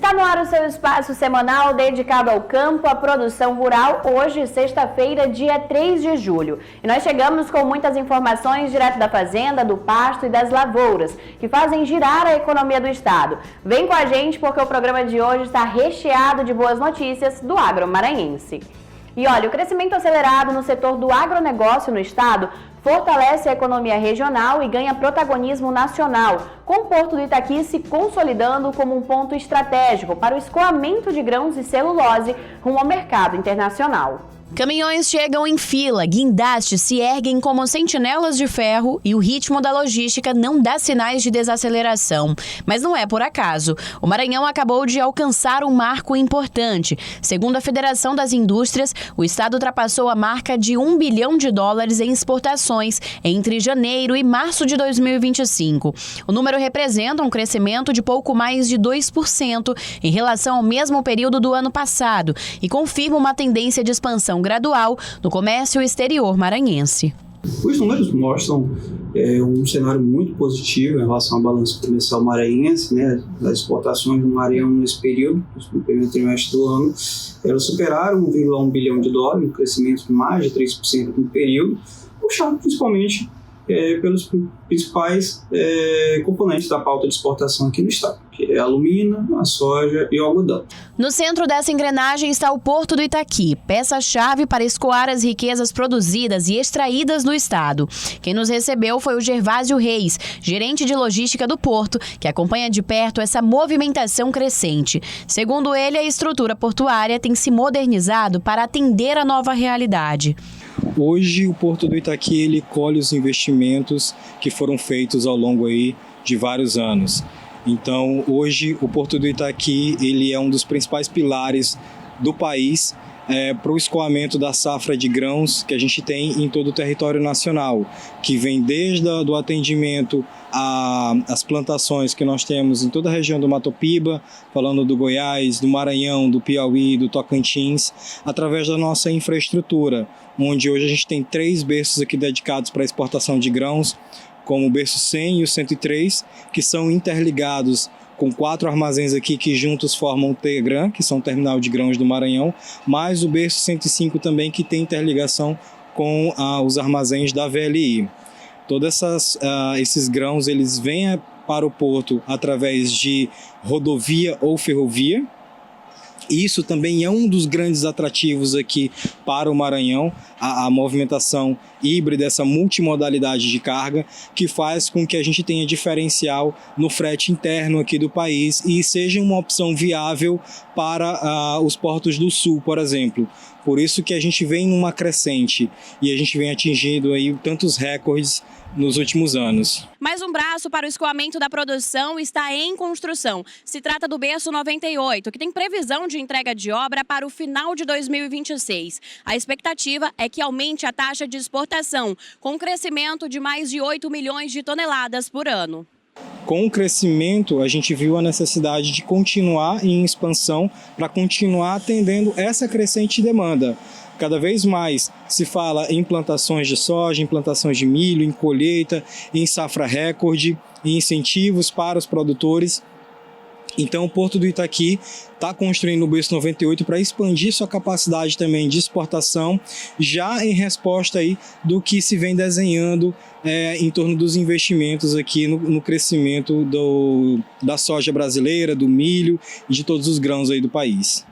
Está no ar o seu espaço semanal dedicado ao campo, à produção rural, hoje, sexta-feira, dia 3 de julho. E nós chegamos com muitas informações direto da fazenda, do pasto e das lavouras, que fazem girar a economia do estado. Vem com a gente porque o programa de hoje está recheado de boas notícias do agro maranhense. E olha, o crescimento acelerado no setor do agronegócio no estado fortalece a economia regional e ganha protagonismo nacional, com o Porto do Itaqui se consolidando como um ponto estratégico para o escoamento de grãos e celulose rumo ao mercado internacional. Caminhões chegam em fila, guindastes se erguem como sentinelas de ferro e o ritmo da logística não dá sinais de desaceleração. Mas não é por acaso. O Maranhão acabou de alcançar um marco importante. Segundo a Federação das Indústrias, o estado ultrapassou a marca de US$ 1 bilhão em exportações entre janeiro e março de 2025. O número representa um crescimento de pouco mais de 2% em relação ao mesmo período do ano passado e confirma uma tendência de expansão gradual no comércio exterior maranhense. Os números mostram um cenário muito positivo em relação ao balanço comercial maranhense, né? Das exportações do Maranhão nesse período, no primeiro trimestre do ano, elas superaram US$ 1,1 bilhão, um crescimento de mais de 3% no período, puxado principalmente pelos principais componentes da pauta de exportação aqui no estado, que é a alumina, a soja e o algodão. No centro dessa engrenagem está o Porto do Itaqui, peça-chave para escoar as riquezas produzidas e extraídas no estado. Quem nos recebeu foi o Gervásio Reis, gerente de logística do Porto, que acompanha de perto essa movimentação crescente. Segundo ele, a estrutura portuária tem se modernizado para atender a nova realidade. Hoje o Porto do Itaqui ele colhe os investimentos que foram feitos ao longo aí de vários anos. Então hoje o Porto do Itaqui ele é um dos principais pilares do país para o escoamento da safra de grãos que a gente tem em todo o território nacional, que vem desde o atendimento às plantações que nós temos em toda a região do Mato Piba, falando do Goiás, do Maranhão, do Piauí, do Tocantins, através da nossa infraestrutura, onde hoje a gente tem 3 berços aqui dedicados para a exportação de grãos, como o berço 100 e o 103, que são interligados com 4 armazéns aqui que juntos formam o TEGRAN, que são o Terminal de Grãos do Maranhão, mais o berço 105 também, que tem interligação com os armazéns da VLI. Todos esses grãos eles vêm para o porto através de rodovia ou ferrovia. Isso também é um dos grandes atrativos aqui para o Maranhão, a movimentação híbrida, essa multimodalidade de carga, que faz com que a gente tenha diferencial no frete interno aqui do país e seja uma opção viável para os portos do sul, por exemplo. Por isso que a gente vem numa crescente e a gente vem atingindo aí tantos recordes nos últimos anos. Mais um braço para o escoamento da produção está em construção. Se trata do berço 98, que tem previsão de entrega de obra para o final de 2026. A expectativa é que aumente a taxa de exportação, com um crescimento de mais de 8 milhões de toneladas por ano. Com o crescimento, a gente viu a necessidade de continuar em expansão para continuar atendendo essa crescente demanda. Cada vez mais se fala em plantações de soja, em plantações de milho, em colheita, em safra recorde, em incentivos para os produtores. Então o Porto do Itaqui está construindo o berço 98 para expandir sua capacidade também de exportação, já em resposta aí do que se vem desenhando em torno dos investimentos aqui no crescimento da soja brasileira, do milho e de todos os grãos aí do país.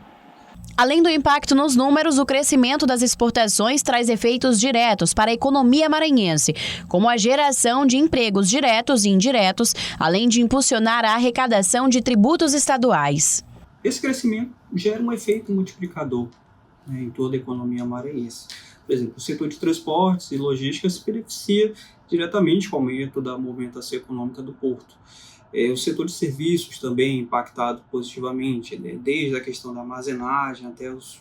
Além do impacto nos números, o crescimento das exportações traz efeitos diretos para a economia maranhense, como a geração de empregos diretos e indiretos, além de impulsionar a arrecadação de tributos estaduais. Esse crescimento gera um efeito multiplicador, né, em toda a economia maranhense. Por exemplo, o setor de transportes e logística se beneficia diretamente com o aumento da movimentação econômica do porto. O setor de serviços também impactado positivamente, né? Desde a questão da armazenagem até os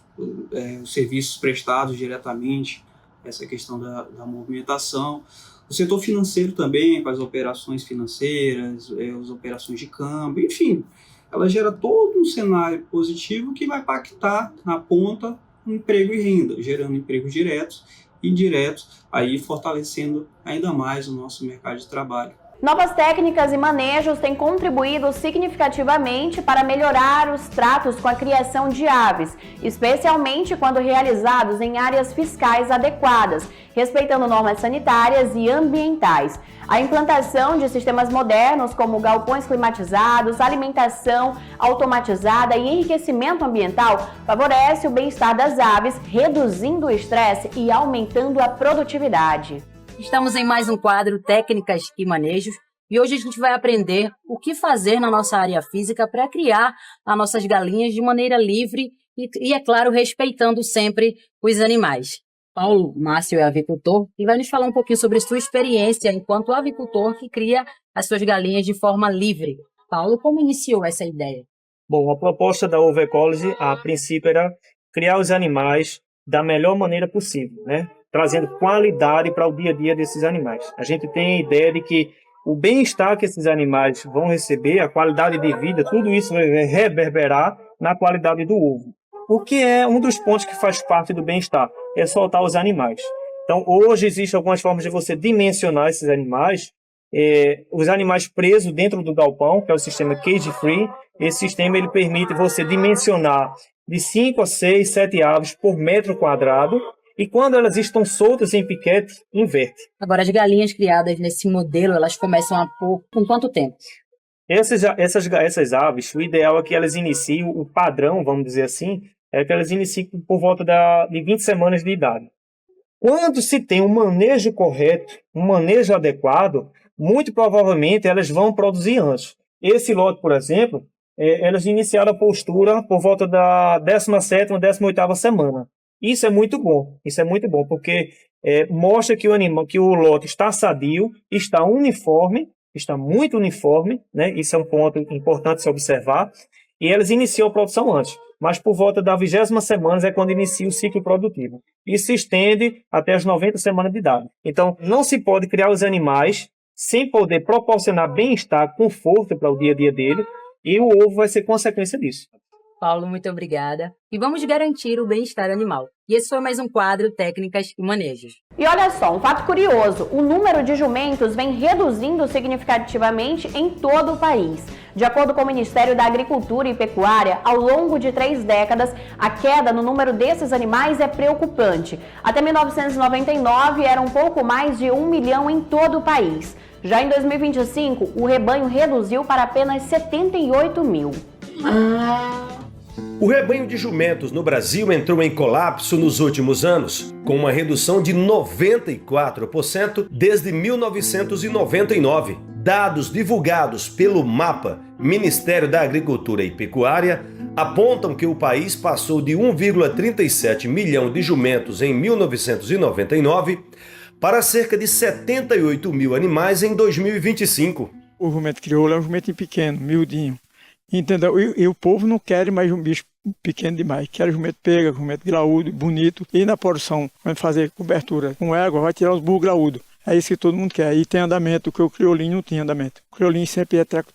serviços prestados diretamente, essa questão da movimentação. O setor financeiro também, com as operações financeiras, as operações de câmbio, enfim, ela gera todo um cenário positivo que vai impactar na ponta emprego e renda, gerando empregos diretos e indiretos, aí fortalecendo ainda mais o nosso mercado de trabalho. Novas técnicas e manejos têm contribuído significativamente para melhorar os tratos com a criação de aves, especialmente quando realizados em áreas fiscais adequadas, respeitando normas sanitárias e ambientais. A implantação de sistemas modernos como galpões climatizados, alimentação automatizada e enriquecimento ambiental favorece o bem-estar das aves, reduzindo o estresse e aumentando a produtividade. Estamos em mais um quadro Técnicas e Manejos e hoje a gente vai aprender o que fazer na nossa área física para criar as nossas galinhas de maneira livre e, é claro, respeitando sempre os animais. Paulo Márcio é avicultor e vai nos falar um pouquinho sobre sua experiência enquanto avicultor que cria as suas galinhas de forma livre. Paulo, como iniciou essa ideia? Bom, a proposta da Ovo Ecology, a princípio, era criar os animais da melhor maneira possível, né? Trazendo qualidade para o dia a dia desses animais. A gente tem a ideia de que o bem-estar que esses animais vão receber, a qualidade de vida, tudo isso vai reverberar na qualidade do ovo. O que é um dos pontos que faz parte do bem-estar, é soltar os animais. Então, hoje existem algumas formas de você dimensionar esses animais. Os animais presos dentro do galpão, que é o sistema cage free, esse sistema ele permite você dimensionar de 5 a 6, 7 aves por metro quadrado, e quando elas estão soltas em piquete, inverte. Agora, as galinhas criadas nesse modelo, elas começam a pôr com quanto tempo? Essas aves, o ideal é que elas iniciem, o padrão, vamos dizer assim, é que elas iniciem por volta de 20 semanas de idade. Quando se tem um manejo correto, um manejo adequado, muito provavelmente elas vão produzir antes. Esse lote, por exemplo, elas iniciaram a postura por volta da 17ª, 18ª semana. Isso é muito bom, porque mostra que o lote está sadio, está uniforme, está muito uniforme, né? Isso é um ponto importante se observar, e elas iniciam a produção antes, mas por volta da 20ª semana é quando inicia o ciclo produtivo, e se estende até as 90 semanas de idade. Então, não se pode criar os animais sem poder proporcionar bem-estar, conforto para o dia a dia dele, e o ovo vai ser consequência disso. Paulo, muito obrigada. E vamos garantir o bem-estar animal. E esse foi mais um quadro Técnicas e Manejos. E olha só, um fato curioso, o número de jumentos vem reduzindo significativamente em todo o país. De acordo com o Ministério da Agricultura e Pecuária, ao longo de 3 décadas, a queda no número desses animais é preocupante. Até 1999, era um pouco mais de 1 milhão em todo o país. Já em 2025, o rebanho reduziu para apenas 78 mil. O rebanho de jumentos no Brasil entrou em colapso nos últimos anos, com uma redução de 94% desde 1999. Dados divulgados pelo MAPA, Ministério da Agricultura e Pecuária, apontam que o país passou de 1,37 milhão de jumentos em 1999 para cerca de 78 mil animais em 2025. O jumento crioulo é um jumento pequeno, miudinho. Entendeu? E o povo não quer mais um bicho pequeno demais. Quer jumento pega, jumento graúdo, bonito. E na porção, quando fazer cobertura com égua, vai tirar os burros graúdos. É isso que todo mundo quer. E tem andamento, que o crioulinho não tinha andamento. O crioulinho sempre é treco,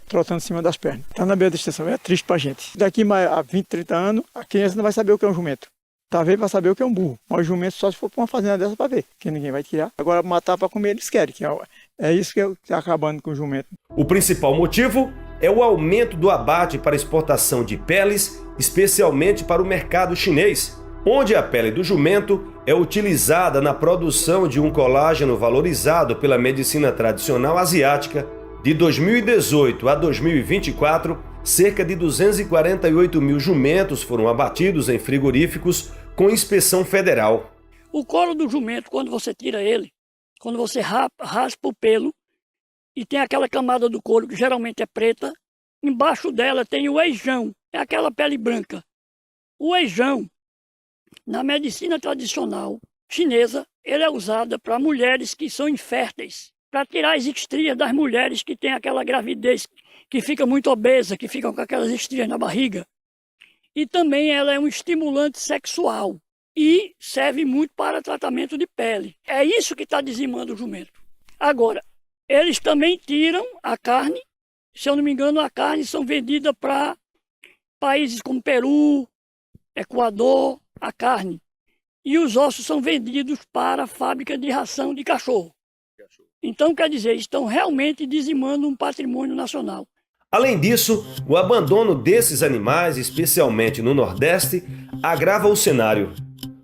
trotando em cima das pernas. Tá na beira da extensão. É triste pra gente. Daqui a 20, 30 anos, a criança não vai saber o que é um jumento. Talvez vai saber o que é um burro. Mas o jumento só se for para uma fazenda dessa para ver. Que ninguém vai tirar. Agora, matar para comer, eles querem. Que é isso que está acabando com o jumento. O principal motivo é o aumento do abate para exportação de peles, especialmente para o mercado chinês, onde a pele do jumento é utilizada na produção de um colágeno valorizado pela medicina tradicional asiática. De 2018 a 2024, cerca de 248 mil jumentos foram abatidos em frigoríficos com inspeção federal. O couro do jumento, quando você tira ele, quando você raspa o pelo, e tem aquela camada do couro que geralmente é preta, embaixo dela tem o eijão, é aquela pele branca. O eijão, na medicina tradicional chinesa, ele é usado para mulheres que são inférteis, para tirar as estrias das mulheres que têm aquela gravidez, que fica muito obesa, que ficam com aquelas estrias na barriga. E também ela é um estimulante sexual e serve muito para tratamento de pele. É isso que está dizimando o jumento. Agora, eles também tiram a carne, se eu não me engano, a carne são vendidas para países como Peru, Equador, a carne. E os ossos são vendidos para a fábrica de ração de cachorro. Então, quer dizer, estão realmente dizimando um patrimônio nacional. Além disso, o abandono desses animais, especialmente no Nordeste, agrava o cenário.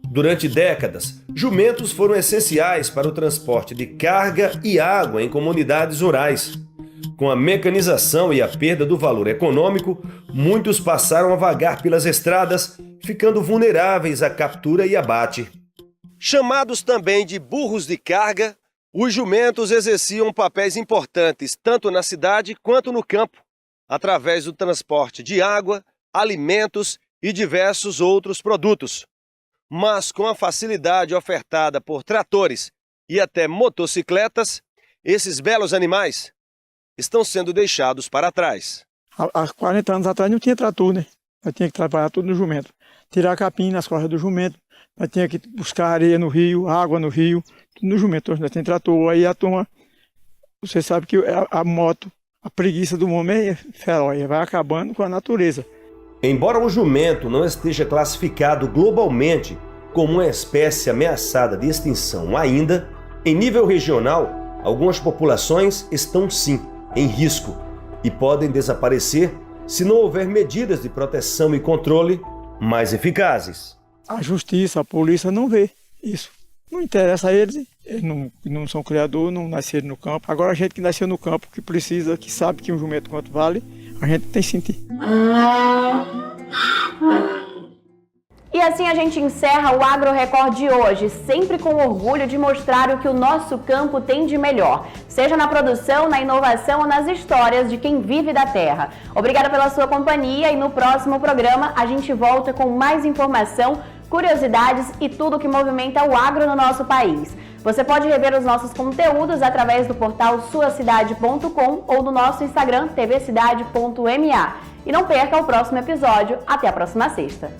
Durante décadas, jumentos foram essenciais para o transporte de carga e água em comunidades rurais. Com a mecanização e a perda do valor econômico, muitos passaram a vagar pelas estradas, ficando vulneráveis à captura e abate. Chamados também de burros de carga, os jumentos exerciam papéis importantes tanto na cidade quanto no campo, através do transporte de água, alimentos e diversos outros produtos. Mas com a facilidade ofertada por tratores e até motocicletas, esses belos animais estão sendo deixados para trás. Há 40 anos atrás não tinha trator, né? Nós tinha que trabalhar tudo no jumento. Tirar capim nas costas do jumento, nós tinha que buscar areia no rio, água no rio, tudo no jumento. Hoje nós temos trator, aí a turma, você sabe que a moto, a preguiça do homem é feroz, vai acabando com a natureza. Embora o jumento não esteja classificado globalmente como uma espécie ameaçada de extinção ainda, em nível regional, algumas populações estão sim em risco e podem desaparecer se não houver medidas de proteção e controle mais eficazes. A justiça, a polícia não vê isso. Não interessa a eles não são criadores, não nasceram no campo. Agora a gente que nasceu no campo, que precisa, que sabe que um jumento quanto vale, a gente tem que sentir. E assim a gente encerra o Agro Record de hoje, sempre com orgulho de mostrar o que o nosso campo tem de melhor, seja na produção, na inovação ou nas histórias de quem vive da terra. Obrigada pela sua companhia e no próximo programa a gente volta com mais informação, curiosidades e tudo que movimenta o agro no nosso país. Você pode rever os nossos conteúdos através do portal suacidade.com ou do nosso Instagram tvcidade.ma. E não perca o próximo episódio. Até a próxima sexta.